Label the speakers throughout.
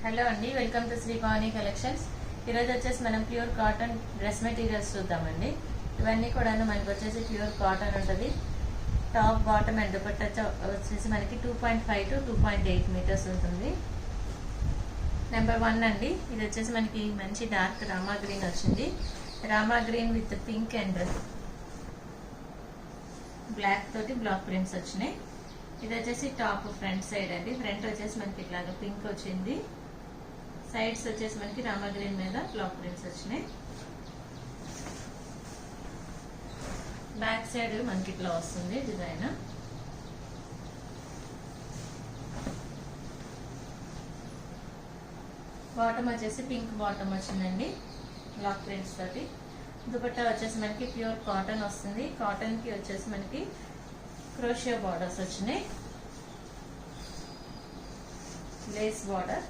Speaker 1: Hello అండి, welcome to Sri Bhavani collections. ఈరోజు వచ్చేసి మనం ప్యూర్ కాటన్ డ్రెస్ మెటీరియల్స్ చూద్దామండి. ఇవన్నీ కూడా మనకి వచ్చేసి ప్యూర్ కాటన్ ఉంటుంది. టాప్ బాటమ్ అండ్ దుపట్టా వచ్చేసి మనకి 2.5 to 2.8 మీటర్స్ ఉంటుంది. నెంబర్ 1 అండి, ఇది వచ్చేసి మనకి మంచి డార్క్ రామా గ్రీన్ వచ్చింది. Rama green with pink and black తోటి బ్లాక్ ప్రింట్స్ వచ్చినాయి. ఇది వచ్చేసి టాప్ ఫ్రంట్ సైడ్ అండి. ఫ్రంట్ వచ్చేసి మనకి ఇట్లాగా పింక్ వచ్చింది. సైడ్స్ వచ్చేసి మనకి రామా గ్రీన్ మీద బ్లాక్ ప్రింట్స్ వచ్చినాయి. బ్యాక్ సైడ్ మనకి ఇట్లా వస్తుంది డిజైన్. బాటమ్ వచ్చేసి పింక్ బాటమ్ వచ్చిందండి బ్లాక్ ప్రింట్స్ తోటి. దుపట్టా వచ్చేసి మనకి ప్యూర్ కాటన్ వస్తుంది. కాటన్ కి వచ్చేసి మనకి క్రోషియా బార్డర్స్ వచ్చినాయి. లేస్ బార్డర్,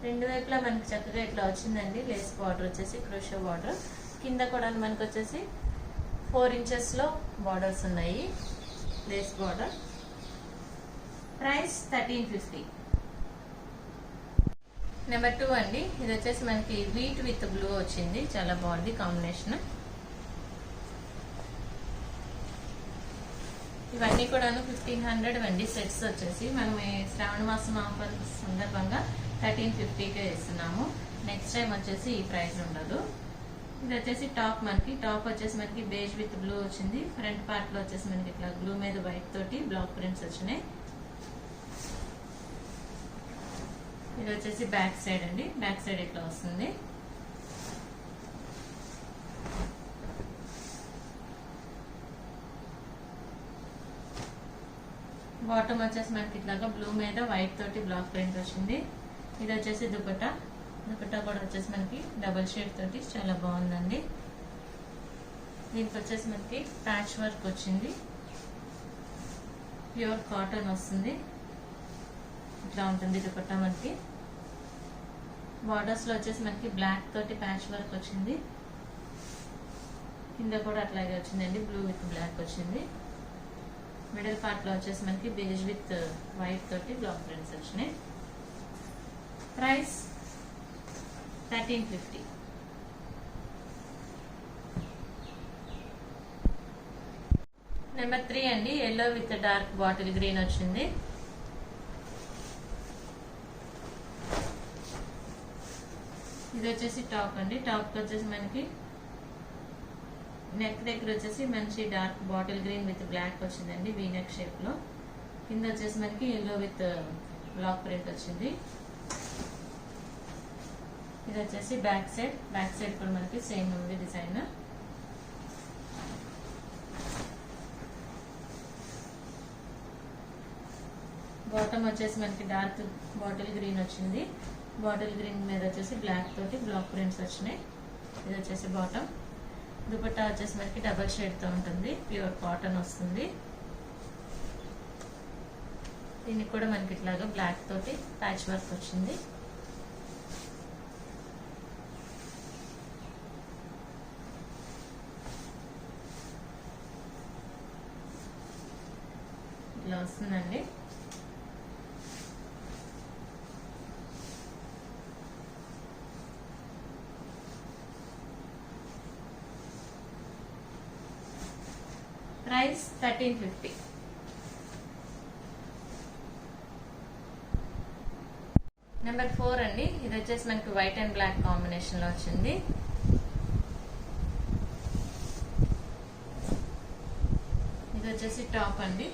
Speaker 1: రెండు వైపులా మనకి చక్కగా ఇట్లా వచ్చిందండి. లేస్ బార్డర్ వచ్చేసి క్రోషియా బార్డర్. కింద కూడా మనకి వచ్చేసి 4 inches లో బార్డర్స్ ఉన్నాయి. Lace border. ప్రైస్ 1350. నెంబర్ 2 అండి, ఇది వచ్చేసి మనకి వీట్ విత్ బ్లూ వచ్చింది. చాలా బాగుంది కాంబినేషన్. ఇవన్నీ కూడా 1500 అండి సెట్స్ వచ్చేసి. మనం శ్రావణ మాసం ఆఫర్ సందర్భంగా 1350కే ఇస్తున్నాము. నెక్స్ట్ టైం వచ్చేసి ఈ ప్రైస్ ఉండదు. ఇది వచ్చేసి టాప్ వచ్చేసి మనకి బేజ్ విత్ బ్లూ వచ్చింది. ఫ్రంట్ పార్ట్ లో వచ్చేసి మనకి ఇట్లా బ్లూ మీద వైట్ తోటి బ్లాక్ ప్రింట్స్ వచ్చినాయి. ఇది వచ్చేసి బ్యాక్ సైడ్ అండి. బ్యాక్ సైడ్ ఇట్లా వస్తుంది. బాటమ్ వచ్చేసి మనకి ఇట్లాగా బ్లూ మీద వైట్ తోటి బ్లాక్ ప్రింట్ వచ్చింది. ఇది వచ్చేసి దుపట్టా కూడా వచ్చేసి మనకి డబుల్ షేడ్ తోటి చాలా బాగుందండి. దీనికి వచ్చేసి మనకి ప్యాచ్ వర్క్ వచ్చింది. ప్యూర్ కాటన్ వస్తుంది. ఇట్లా ఉంటుంది దుపట్టా. మనకి బార్డర్స్ లో వచ్చేసి మనకి బ్లాక్ తోటి ప్యాచ్ వర్క్ వచ్చింది. కింద కూడా అట్లాగే వచ్చిందండి, బ్లూ విత్ బ్లాక్ వచ్చింది. మిడిల్ పార్ట్ లో వచ్చేసి మనకి బేజ్ విత్ వైట్ తోటి బ్లాక్ ప్రింట్స్ వచ్చినాయి. ప్రైస్ 1350. నెంబర్ 3 అండి, yellow with dark bottle green వచ్చింది. ఇది వచ్చేసి టాప్ అండి. టాప్ వచ్చేసి మనకి నెక్ దగ్గర వచ్చేసి మంచి dark bottle green with black వచ్చిందండి, వీ నెక్ షేప్ లో. కింద వచ్చేసి మనకి ఎల్లో విత్ బ్లాక్ ప్రింట్ వచ్చింది. ఇది వచ్చేసి బ్యాక్ సైడ్ కూడా మనకి సేమ్ ఉంది డిజైన్. బాటమ్ వచ్చేసి మనకి డార్క్ బాటిల్ గ్రీన్ వచ్చింది. బాటిల్ గ్రీన్ మీద వచ్చేసి బ్లాక్ తోటి బ్లాక్ ప్రింట్స్ వచ్చినాయి. ఇది వచ్చేసి బాటమ్. దుపట్టా వచ్చేసి మనకి డబల్ షేడ్ తో ఉంటుంది. ప్యూర్ కాటన్ వస్తుంది. దీనికి కూడా మనకి ఇట్లాగా బ్లాక్ తోటి ప్యాచ్ వర్క్ వచ్చింది. ఇట్లా వస్తుందండి. ప్రైస్ 1350. నెంబర్ 4 అండి, ఇది వచ్చేసి మనకి వైట్ అండ్ బ్లాక్ కాంబినేషన్ లో వచ్చింది. ఇది వచ్చేసి టాప్ అండి.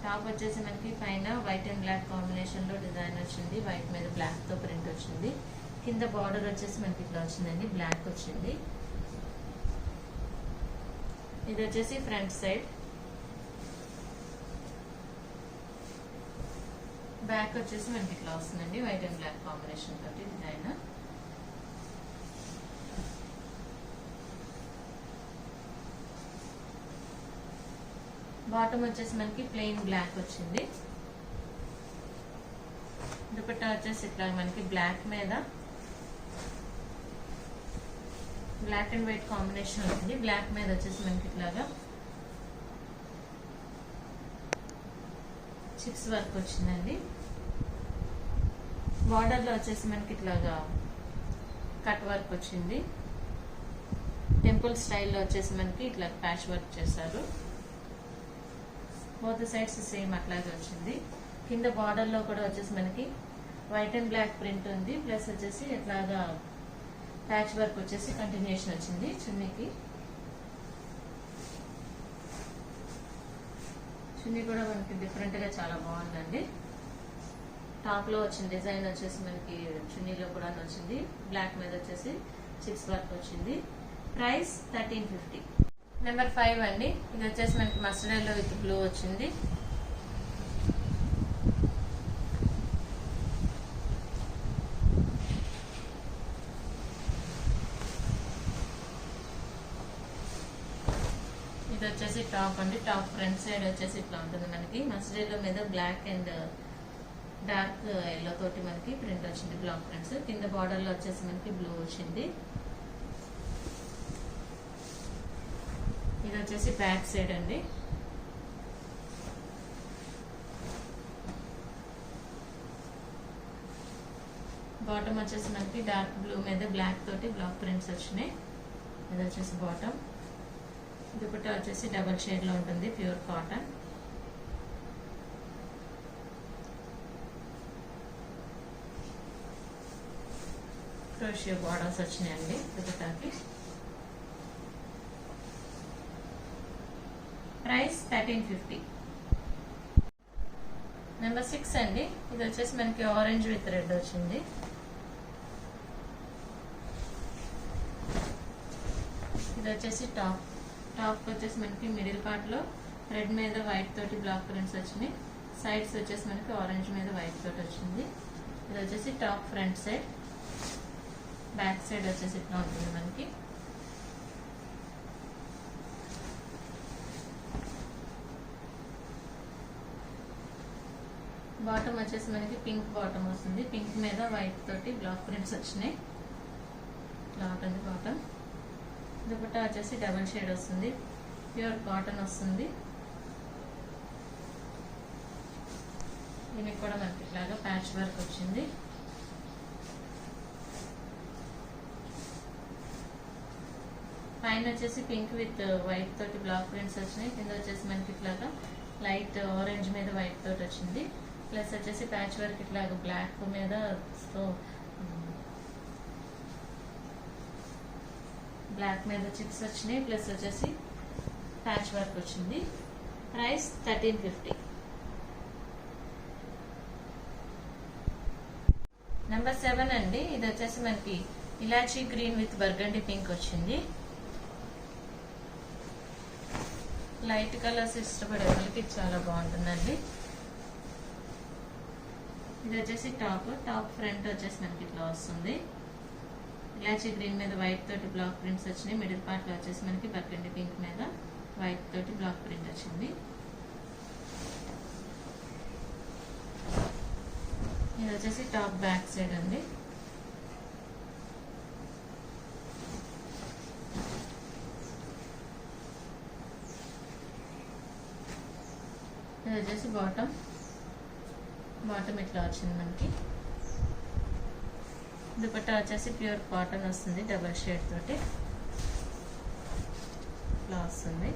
Speaker 1: టాప్ వచ్చేసి మనకి పైన వైట్ అండ్ బ్లాక్ కాంబినేషన్ లో డిజైన్ వచ్చింది. వైట్ మీద బ్లాక్ తో ప్రింట్ వచ్చింది. కింద బార్డర్ వచ్చేసి మనకి ఇట్లా వచ్చిందండి, బ్లాక్ వచ్చింది. ఇది వచ్చేసి ఫ్రంట్ సైడ్. బ్యాక్ వచ్చేసి మనకి ఇట్లా వస్తుందండి, వైట్ అండ్ బ్లాక్ కాంబినేషన్ తోటి డిజైన్. బాటమ్ వచ్చేసి మనకి ప్లెయిన్ బ్లాక్ వచ్చింది. దుపట్టా వచ్చేసి ఇట్లా మనకి బ్లాక్ మీద బ్లాక్ అండ్ వైట్ కాంబినేషన్ ఉంటుంది. బ్లాక్ మీద వచ్చేసి మనకి ఇట్లాగా 6 వర్క్ వచ్చిందండి. బార్డర్లో వచ్చేసి మనకి ఇట్లాగా కట్ వర్క్ వచ్చింది. టెంపుల్ స్టైల్లో వచ్చేసి మనకి ఇట్లా ప్యాచ్ వర్క్ చేశారు. బోత్ సైడ్స్ సేమ్ అట్లాగే వచ్చింది. కింద బార్డర్లో కూడా వచ్చేసి మనకి వైట్ అండ్ బ్లాక్ ప్రింట్ ఉంది. ప్లస్ వచ్చేసి ఇట్లాగా ప్యాచ్ వర్క్ వచ్చేసి కంటిన్యూషన్ వచ్చింది చున్నీకి. చున్నీ కూడా మనకి డిఫరెంట్గా చాలా బాగుందండి. టాప్లో వచ్చిన డిజైన్ వచ్చేసి మనకి చున్నీలో కూడా వచ్చింది. బ్లాక్ మీద వచ్చేసి 6 వర్క్ వచ్చింది. ప్రైస్ 1350. నెంబర్ 5 అండి. ఇది వచ్చేసి మనకి మస్టర్డ్ ఎల్లో విత్ బ్లూ వచ్చింది. ఇది వచ్చేసి టాప్ అండి. టాప్ ఫ్రంట్ సైడ్ వచ్చేసి ఇట్లా ఉంటుంది మనకి. మస్టర్డ్ ఎల్లో మీద బ్లాక్ అండ్ డార్క్ ఎల్లో తోటి మనకి ప్రింట్ వచ్చింది బ్లాక్ ప్రింట్స్. కింద బార్డర్ లో వచ్చేసి మనకి బ్లూ వచ్చింది. ఇది వచ్చేసి బ్యాక్ సైడ్ అండి. బాటమ్ వచ్చేసి మనకి డార్క్ బ్లూ మీద బ్లాక్ తోటి బ్లాక్ ప్రింట్స్ వచ్చినాయి. ఇది వచ్చేసి బాటమ్. దుపట్టా వచ్చేసి డబల్ షేడ్ లో ఉంటుంది, ప్యూర్ కాటన్. క్రోషియో బార్డర్స్ వచ్చినాయండి దుపట్టాకి. ప్రైస్ 1350. నెంబర్ 6 అండి. ఇది వచ్చేసి మనకి ఆరెంజ్ విత్ రెడ్ వచ్చింది. ఇది వచ్చేసి టాప్. టాప్ వచ్చేసి మనకి మిడిల్ పార్ట్ లో రెడ్ మీద వైట్ తోటి బ్లాక్ ప్రింట్స్ వచ్చినాయి. సైడ్స్ వచ్చేసి మనకి ఆరెంజ్ మీద వైట్ తోటి వచ్చింది. ఇది వచ్చేసి top front side. Back side వచ్చేసి ఇట్లా ఉంటుంది మనకి. బాటమ్ వచ్చేసి మనకి పింక్ బాటమ్ వస్తుంది. పింక్ మీద వైట్ తోటి బ్లాక్ ప్రింట్స్ వచ్చినాయి. ఇట్లా ఉంటుంది బాటమ్. దుపట్టా వచ్చేసి డబల్ షేడ్ వస్తుంది, ప్యూర్ కాటన్ వస్తుంది. దీనికి కూడా మనకి ఇట్లాగా ప్యాచ్ వర్క్ వచ్చింది. పైన వచ్చేసి పింక్ విత్ వైట్ తోటి బ్లాక్ ప్రింట్స్ వచ్చినాయి. కింద వచ్చేసి మనకి ఇట్లాగా లైట్ ఆరెంజ్ మీద వైట్ తోటి వచ్చింది. ప్లస్ వచ్చేసి ప్యాచ్ వర్క్ ఇట్లాగా బ్లాక్ మీద బ్లాక్ మీద చిక్స్ వచ్చినాయి. ప్లస్ వచ్చేసి ప్యాచ్ వర్క్ వచ్చింది. ప్రైస్ 1350. నెంబర్ 7 అండి. ఇది వచ్చేసి మనకి ఇలాచీ గ్రీన్ విత్ బర్గండీ పింక్ వచ్చింది. లైట్ కలర్స్ ఇష్టపడే వాళ్ళకి చాలా బాగుంటుందండి. ఇది వచ్చేసి టాప్ ఫ్రంట్ వచ్చేసి మనకి ఇట్లా వస్తుంది. ఇలాచీ గ్రీన్ మీద వైట్ తోటి బ్లాక్ ప్రింట్స్ వచ్చినాయి. మిడిల్ పార్ట్ లో వచ్చేసి మనకి బర్గండీ పింక్ మీద వైట్ తోటి బ్లాక్ ప్రింట్ వచ్చింది. ఇది వచ్చేసి టాప్ బ్యాక్ సైడ్ అండి. ఇది వచ్చేసి బాటమ్ ఇట్లా వచ్చింది మనకి. దుపట్టా వచ్చేసి ప్యూర్ కాటన్ వస్తుంది, డబల్ షేడ్ తోటి ఇట్లా వస్తుంది.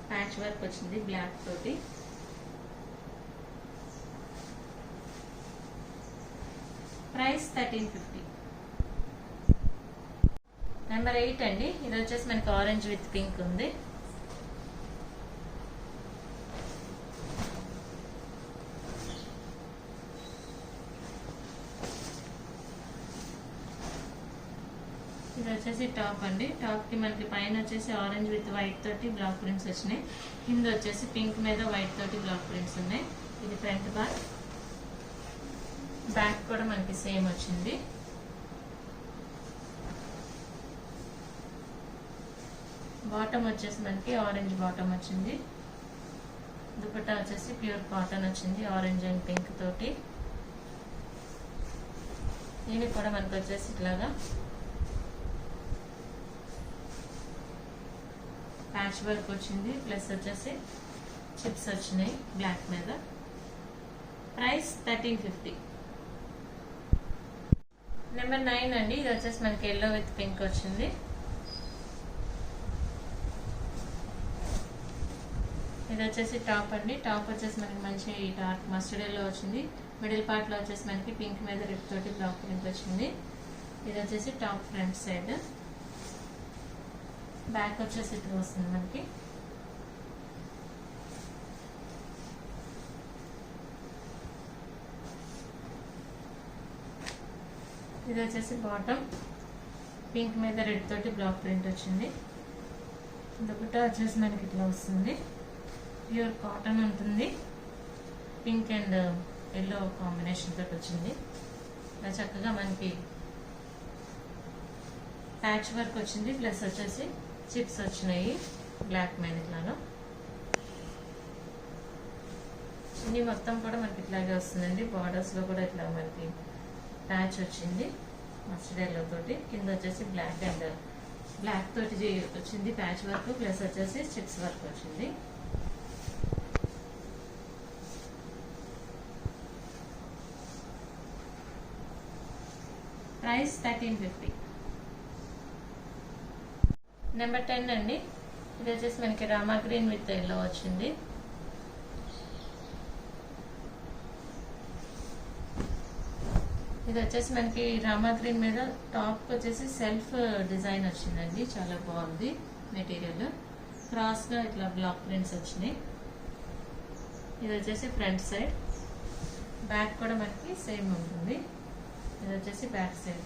Speaker 1: ప్యాచ్ వర్క్ వచ్చింది బ్లాక్ తోటి. ప్రైస్ 1350. నెంబర్ 8 అండి. ఇది వచ్చేసి మనకి ఆరెంజ్ విత్ పింక్ ఉంది. ఇది వచ్చేసి టాప్ అండి. టాప్ కి మనకి పైన వచ్చేసి ఆరెంజ్ విత్ వైట్ తోటి బ్లాక్ ప్రింట్స్ వచ్చినాయి. కింద వచ్చేసి పింక్ మీద వైట్ తోటి బ్లాక్ ప్రింట్స్ ఉన్నాయి. ఇది ఫ్రంట్ పార్ట్. బ్యాక్ కూడా మనకి సేమ్ వచ్చింది. బాటమ్ వచ్చేసి మనకి ఆరెంజ్ బాటమ్ వచ్చింది. దుపట్టా వచ్చేసి ప్యూర్ కాటన్ వచ్చింది, ఆరెంజ్ అండ్ పింక్ తోటి. దీనికి కూడా మనకి వచ్చేసి ఇట్లాగా ప్యాచ్ వర్క్ వచ్చింది. ప్లస్ వచ్చేసి చిప్స్ వచ్చినాయి బ్లాక్ మీద. ప్రైస్ 1350. నెంబర్ 9 అండి. ఇది వచ్చేసి మనకి ఎల్లో విత్ పింక్ వచ్చింది. ఇది వచ్చేసి టాప్ అండి. టాప్ వచ్చేసి మనకి మంచి డార్క్ మస్టర్డ్ ఎల్లో వచ్చింది. మిడిల్ పార్ట్ లో వచ్చేసి మనకి పింక్ మీద రెడ్ తోటి బ్లాక్ ప్రింట్ వచ్చింది. ఇది వచ్చేసి టాప్ ఫ్రంట్ సైడ్. బ్యాక్ వచ్చేసి ఇట్లా వస్తుంది మనకి. ఇది వచ్చేసి బాటమ్ పింక్ మీద రెడ్ తోటి బ్లాక్ ప్రింట్ వచ్చింది. దుపట్టా వచ్చేసి మనకి ఇట్లా వస్తుంది. ప్యూర్ కాటన్ ఉంటుంది. పింక్ అండ్ ఎల్లో కాంబినేషన్ తోటి వచ్చింది. ఇలా చక్కగా మనకి ప్యాచ్ వర్క్ వచ్చింది. ప్లస్ వచ్చేసి చిప్స్ వచ్చినాయి బ్లాక్ మీద ఇట్లాగా. చున్నీ మొత్తం కూడా మనకి ఇట్లాగే వస్తుందండి. బార్డర్స్ లో కూడా ఇట్లా మనకి ప్యాచ్ వచ్చింది మస్టర్డ్ ఎల్లో తోటి. కింద వచ్చేసి బ్లాక్ అండ్ బ్లాక్ తోటి వచ్చింది ప్యాచ్ వర్క్. ప్లస్ వచ్చేసి చిప్స్ వర్క్ వచ్చింది. ప్రైస్ 1350. నెంబర్ 10 అండి. ఇది వచ్చేసి మనకి రామా గ్రీన్ విత్ ఎల్లో వచ్చింది. ఇది వచ్చేసి మనకి రామా గ్రీన్ మీద టాప్ వచ్చేసి సెల్ఫ్ డిజైన్ వచ్చిందండి. చాలా బాగుంది మెటీరియల్. క్రాస్ గా ఇట్లా బ్లాక్ ప్రింట్స్ వచ్చినాయి. ఇది వచ్చేసి ఫ్రంట్ సైడ్. బ్యాక్ కూడా మనకి సేమ్ ఉంటుంది. ఇది వచ్చేసి బ్యాక్ సైడ్.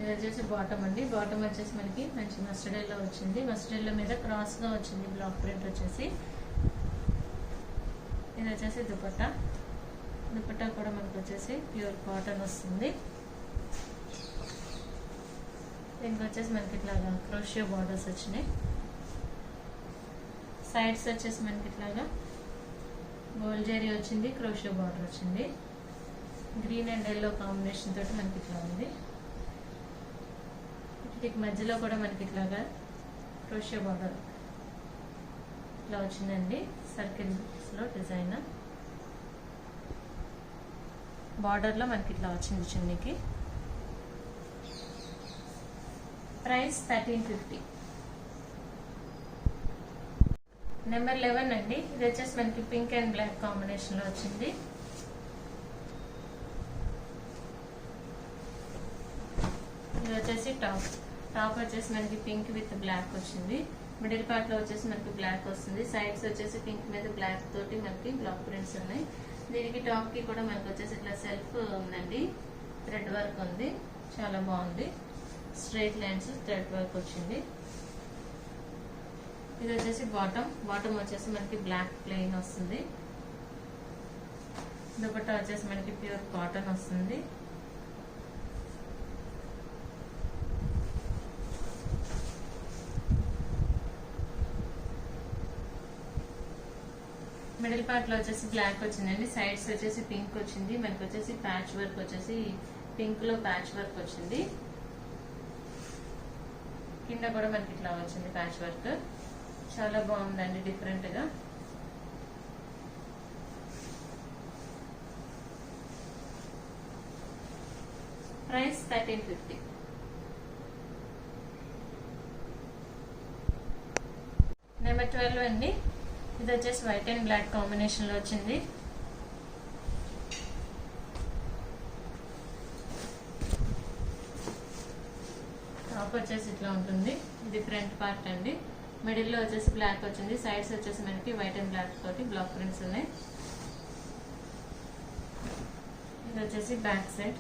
Speaker 1: ఇది వచ్చేసి బాటమ్ అండి. బాటమ్ వచ్చేసి మనకి మంచి మస్టర్డ్ ఎల్లో వచ్చింది. మస్టర్డ్ ఎల్లో మీద క్రాస్ గా వచ్చింది బ్లాక్ ప్రింట్ వచ్చేసి. ఇది వచ్చేసి దుపట్టా. దుపట్టా కూడా మనకు వచ్చేసి ప్యూర్ కాటన్ వస్తుంది. దీనికి వచ్చేసి మనకి ఇట్లాగా క్రోషియో బార్డర్స్ వచ్చినాయి. సైడ్స్ వచ్చేసి మనకి ఇట్లాగా గోల్డ్ జరీ వచ్చింది. క్రోషియో బార్డర్ వచ్చింది. గ్రీన్ అండ్ ఎల్లో కాంబినేషన్ తోటి మనకి ఇట్లా ఉంది. వీటికి మధ్యలో కూడా మనకి ఇట్లాగా క్రోషియో బార్డర్ ఇట్లా వచ్చిందండి. సర్కిల్స్ లో డిజైన్ బార్డర్ లో మనకి ఇట్లా వచ్చింది చున్నీకి. ప్రైస్ 1350. నెంబర్ 11 అండి. ఇది వచ్చేసి మనకి పింక్ అండ్ బ్లాక్ కాంబినేషన్ లో వచ్చింది. ఇది వచ్చేసి టాప్. టాప్ వచ్చేసి మనకి పింక్ విత్ బ్లాక్ వచ్చింది. మిడిల్ పార్ట్ లో వచ్చేసి మనకి బ్లాక్ వస్తుంది. సైడ్స్ వచ్చేసి పింక్ మీద బ్లాక్ తోటి మనకి బ్లాక్ ప్రింట్స్ ఉన్నాయి. దీనికి టాప్ కి కూడా మనకి వచ్చేసి ఇట్లా సెల్ఫ్ ఉందండి. థ్రెడ్ వర్క్ ఉంది. చాలా బాగుంది. స్ట్రైట్ లైన్స్ థ్రెడ్ వర్క్ వచ్చింది. ఇది వచ్చేసి బాటమ్. బాటమ్ వచ్చేసి మనకి బ్లాక్ ప్లెయిన్ వస్తుంది. దుపట్టా వచ్చేసి మనకి ప్యూర్ కాటన్ వస్తుంది. మిడిల్ పార్ట్ లో వచ్చేసి బ్లాక్ వచ్చిందండి. సైడ్స్ వచ్చేసి పింక్ వచ్చింది. మనకి వచ్చేసి ప్యాచ్ వర్క్ వచ్చేసి పింక్ లో ప్యాచ్ వర్క్ వచ్చింది. కింద కూడా మనకి ఇట్లా వచ్చింది ప్యాచ్ వర్క్. చాలా బాగుందండి డిఫరెంట్ గా. ప్రైస్ 1350. నెంబర్ 12 అండి. ఇది వచ్చేసి వైట్ అండ్ బ్లాక్ కాంబినేషన్ లో వచ్చింది. టాప్ వచ్చేసి ఇట్లా ఉంటుంది. ఇది ఫ్రంట్ పార్ట్ అండి. మిడిల్ లో వచ్చేసి బ్లాక్ వచ్చింది. సైడ్స్ వచ్చేసి మనకి వైట్ అండ్ బ్లాక్ తోటి బ్లాక్ ప్రింట్స్ ఉన్నాయి. ఇది వచ్చేసి బ్యాక్ సైడ్.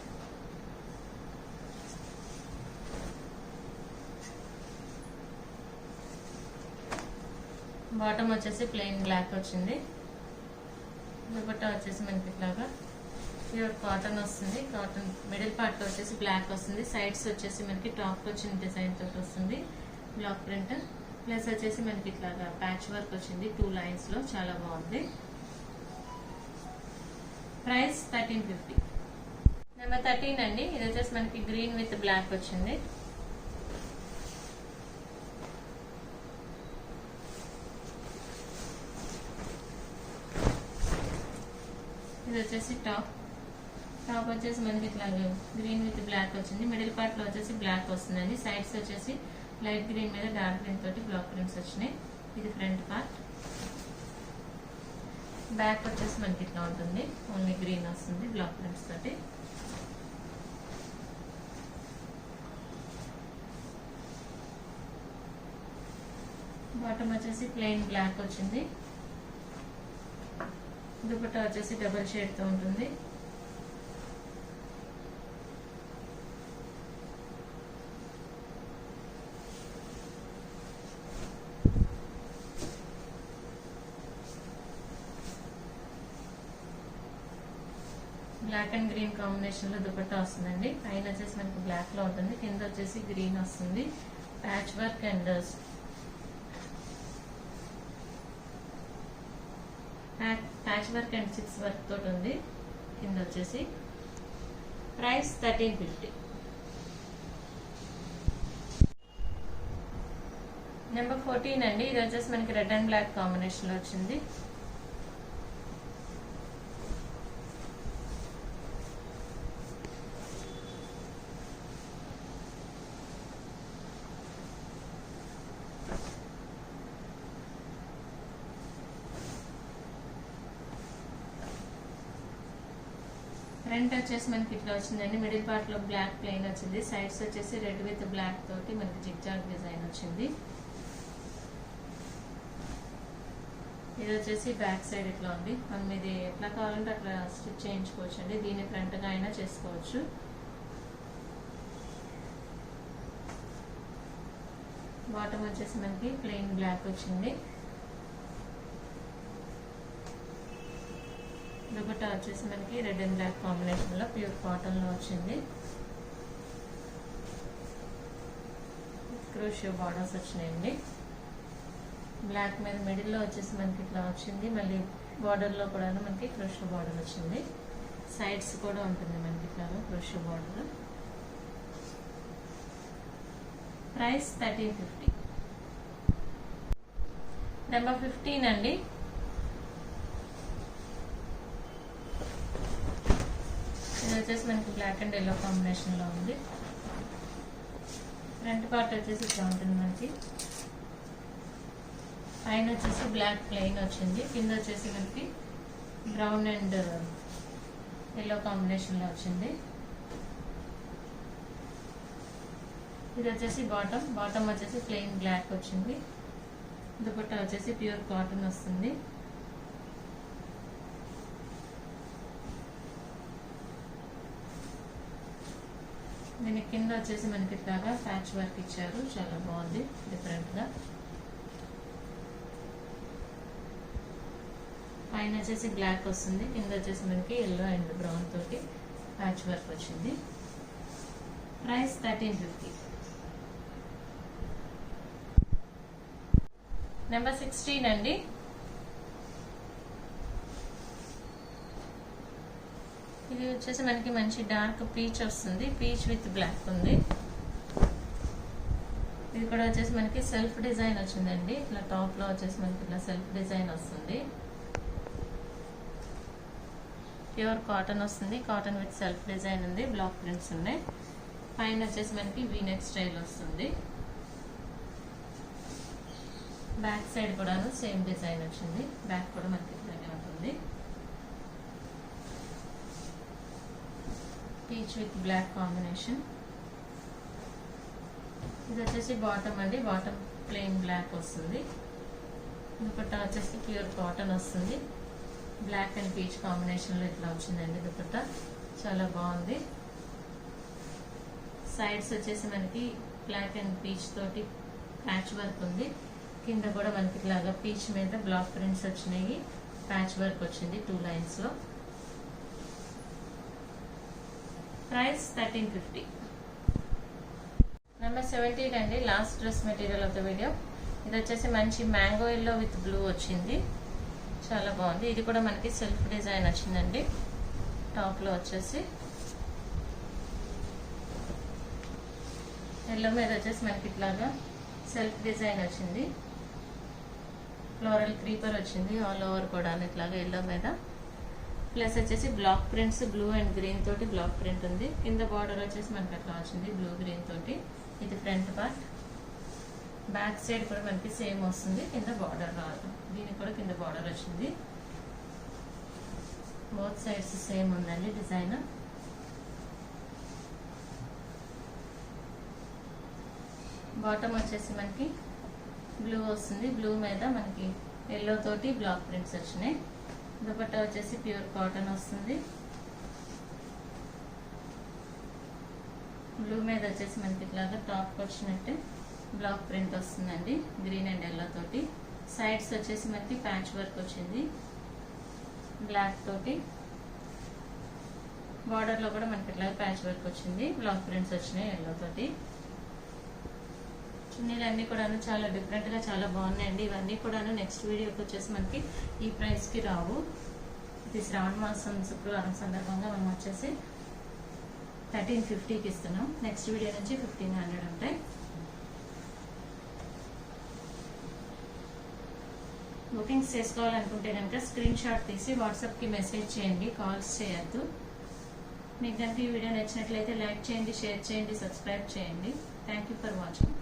Speaker 1: బాటమ్ వచ్చేసి ప్లెయిన్ బ్లాక్ వచ్చింది. దుపట్టా వచ్చేసి మనకి ఇట్లాగా ప్యూర్ కాటన్ వస్తుంది. కాటన్ మిడిల్ పార్ట్ లో వచ్చేసి బ్లాక్ వస్తుంది. సైడ్స్ వచ్చేసి మనకి టాప్ వచ్చిన డిజైన్ తోటి వస్తుంది బ్లాక్ ప్రింట్. ప్లస్ వచ్చేసి మనకి ఇట్లాగా ప్యాచ్ వర్క్ వచ్చింది 2 లైన్స్ లో. చాలా బాగుంది. ప్రైస్ 1350. నెంబర్ 13 అండి. ఇది వచ్చేసి మనకి గ్రీన్ విత్ బ్లాక్ వచ్చింది. ఇది వచ్చేసి టాప్ వచ్చేసి మనకి ఇట్లా గ్రీన్ విత్ బ్లాక్ వచ్చింది. మిడిల్ పార్ట్ లో వచ్చేసి బ్లాక్ వస్తుందండి. సైడ్స్ వచ్చేసి లైట్ గ్రీన్ మీద డార్క్ గ్రీన్ తోటి బ్లాక్ ప్రింట్స్ వచ్చినాయి. ఇది ఫ్రంట్ పార్ట్. బ్యాక్ వచ్చేసి మనకి ఇట్లా ఉంటుంది, ఓన్లీ గ్రీన్ వస్తుంది బ్లాక్ ప్రింట్స్ తోటి. బాటమ్ వచ్చేసి ప్లెయిన్ బ్లాక్ వచ్చింది. దుపట్టా వచ్చేసి డబుల్ షేడ్ తో ఉంటుంది. బ్లాక్ అండ్ గ్రీన్ కాంబినేషన్ లో దుపట్టా వస్తుందండి. పైన వచ్చేసి మనకి బ్లాక్ లో ఉంటుంది, కింద వచ్చేసి గ్రీన్ వస్తుంది. Patch work and six work తోటి ఉంది. కింద వచ్చేసి ప్రైస్ 1350. నెంబర్ 14 అండి. ఇది వచ్చేసి మనకి రెడ్ అండ్ బ్లాక్ కాంబినేషన్ లో వచ్చింది. ఫ్రంట్ వచ్చేసి మనకి ఇట్లా వచ్చిందండి. మిడిల్ పార్ట్ లో బ్లాక్ ప్లెయిన్ వచ్చింది. సైడ్స్ వచ్చేసి రెడ్ విత్ బ్లాక్ తోటి మనకి జిగ్జాగ్ డిజైన్ వచ్చింది. ఇది వచ్చేసి బ్యాక్ సైడ్ ఇట్లా ఉంది. మనం ఇది ఎట్లా కావాలంటే అట్లా స్టిచ్ చేయించుకోవచ్చు అండి. దీన్ని ఫ్రంట్ గా అయినా చేసుకోవచ్చు. బాటమ్ వచ్చేసి మనకి ప్లెయిన్ బ్లాక్ వచ్చింది. దుపట్టా వచ్చేసి మనకి రెడ్ అండ్ బ్లాక్ కాంబినేషన్ లో ప్యూర్ కాటన్ లో వచ్చింది. క్రోషియో బార్డర్స్ వచ్చినాయండి. బ్లాక్ మీద మిడిల్ లో వచ్చేసి మనకి ఇట్లా వచ్చింది. మళ్ళీ బార్డర్ లో కూడా మనకి క్రోషియో బార్డర్ వచ్చింది. సైడ్స్ కూడా ఉంటుంది మనకి ఇట్లా క్రోషియో బార్డర్. ప్రైస్ 1350. నెంబర్ 15 అండి. ఇది వచ్చేసి మనకి బ్లాక్ అండ్ ఎల్లో కాంబినేషన్ లో ఉంది. ఫ్రంట్ పార్ట్ వచ్చేసి ఇట్లా ఉంటుంది మనకి. పైన వచ్చేసి బ్లాక్ ప్లెయిన్ వచ్చింది. కింద వచ్చేసి మనకి బ్రౌన్ అండ్ ఎల్లో కాంబినేషన్ లో వచ్చింది. ఇది వచ్చేసి బాటమ్ వచ్చేసి ప్లెయిన్ బ్లాక్ వచ్చింది. దుపట్టా వచ్చేసి ప్యూర్ కాటన్ వస్తుంది. దీని కింద వచ్చేసి మనకి ఇట్లాగా ప్యాచ్ వర్క్ ఇచ్చారు. చాలా బాగుంది డిఫరెంట్ గా. పైన వచ్చేసి బ్లాక్ వస్తుంది. కింద వచ్చేసి మనకి ఎల్లో అండ్ బ్రౌన్ తోటి ప్యాచ్ వర్క్ వచ్చింది. ప్రైస్ 1350. నెంబర్ 16 అండి. ఇది వచ్చేసి మనకి మంచి డార్క్ పీచ్ వస్తుంది. పీచ్ విత్ బ్లాక్ ఉంది. ఇది కూడా వచ్చేసి మనకి సెల్ఫ్ డిజైన్ వచ్చిందండి. ఇట్లా టాప్ లో వచ్చేసి మనకి ఇట్లా సెల్ఫ్ డిజైన్ వస్తుంది. ప్యూర్ కాటన్ వస్తుంది. కాటన్ విత్ సెల్ఫ్ డిజైన్ ఉంది. బ్లాక్ ప్రింట్స్ ఉన్నాయి. పైన వచ్చేసి మనకి వీనెక్ స్టైల్ వస్తుంది. బ్యాక్ సైడ్ కూడా సేమ్ డిజైన్ వచ్చింది. బ్యాక్ కూడా మనకి ఇట్లానే ఉంటుంది. Peach with black combination. ఇది వచ్చేసి బాటమ్ అండి. బాటమ్ ప్లెయిన్ బ్లాక్ వస్తుంది. దుపట్టా వచ్చేసి ప్యూర్ కాటన్ వస్తుంది. బ్లాక్ అండ్ పీచ్ కాంబినేషన్ లో ఇట్లా వచ్చిందండి దుపట్టా. చాలా బాగుంది. సైడ్స్ వచ్చేసి మనకి బ్లాక్ అండ్ పీచ్ తోటి ప్యాచ్ వర్క్ ఉంది. కింద కూడా మనకి ఇట్లాగా పీచ్ మీద బ్లాక్ ప్రింట్స్ వచ్చినాయి. ప్యాచ్ వర్క్ వచ్చింది 2 లైన్స్ లో. ప్రైస్ 1350. నెంబర్ 17 అండి. Last dress material of the video. ఇది వచ్చేసి మంచి మ్యాంగో ఎల్లో విత్ బ్లూ వచ్చింది. చాలా బాగుంది. ఇది కూడా మనకి సెల్ఫ్ డిజైన్ వచ్చిందండి. టాప్ లో వచ్చేసి ఎల్లో మీద వచ్చేసి మనకి ఇట్లాగా సెల్ఫ్ డిజైన్ వచ్చింది, ఫ్లోరల్ క్రీపర్ వచ్చింది ఆల్ ఓవర్ కూడా ఇట్లాగా ఎల్లో మీద. ప్లస్ వచ్చేసి block prints blue and green తోటి బ్లాక్ ప్రింట్ ఉంది. కింద బార్డర్ వచ్చేసి మనకి అట్లా వచ్చింది బ్లూ గ్రీన్ తోటి. ఇది ఫ్రంట్ పార్ట్. బ్యాక్ సైడ్ కూడా మనకి సేమ్ వస్తుంది, కింద బార్డర్ రాదు. దీనికి కూడా కింద బార్డర్ వచ్చింది. బోత్ సైడ్స్ సేమ్ ఉందండి డిజైన్. బాటమ్ వచ్చేసి మనకి బ్లూ వస్తుంది, బ్లూ మీద మనకి ఎల్లో తోటి బ్లాక్ ప్రింట్స్ వచ్చినాయి. దుపట్టా వచ్చేసి ప్యూర్ కాటన్ వస్తుంది. బ్లూ మీద వచ్చేసి మనకి ఇట్లాగా టాప్ వచ్చినట్టే బ్లాక్ ప్రింట్ వస్తుందండి గ్రీన్ అండ్ ఎల్లో తోటి. సైడ్స్ వచ్చేసి మనకి ప్యాచ్ వర్క్ వచ్చింది బ్లాక్ తోటి. బార్డర్ లో కూడా మనకి ఇట్లా ప్యాచ్ వర్క్ వచ్చింది, బ్లాక్ ప్రింట్స్ వచ్చినాయి ఎల్లో తోటి. చున్నీలు అన్ని కూడా చాలా డిఫరెంట్ గా చాలా బాగున్నాయండి. ఇవన్నీ కూడా నెక్స్ట్ వీడియోకి వచ్చేసి మనకి ఈ ప్రైస్ కి రావు. ఇది శ్రావణ మాసం శుక్రవారం సందర్భంగా మనం వచ్చేసి 1350కి ఇస్తున్నాం. నెక్స్ట్ వీడియో నుంచి 1500 ఉంటాయి. బుకింగ్స్ చేసుకోవాలనుకుంటే కనుక స్క్రీన్ షాట్ తీసి వాట్సాప్కి మెసేజ్ చేయండి, కాల్స్ చేయొద్దు. మీకు కనుక ఈ వీడియో నచ్చినట్లయితే లైక్ చేయండి, షేర్ చేయండి, సబ్స్క్రైబ్ చేయండి. Thank you for watching.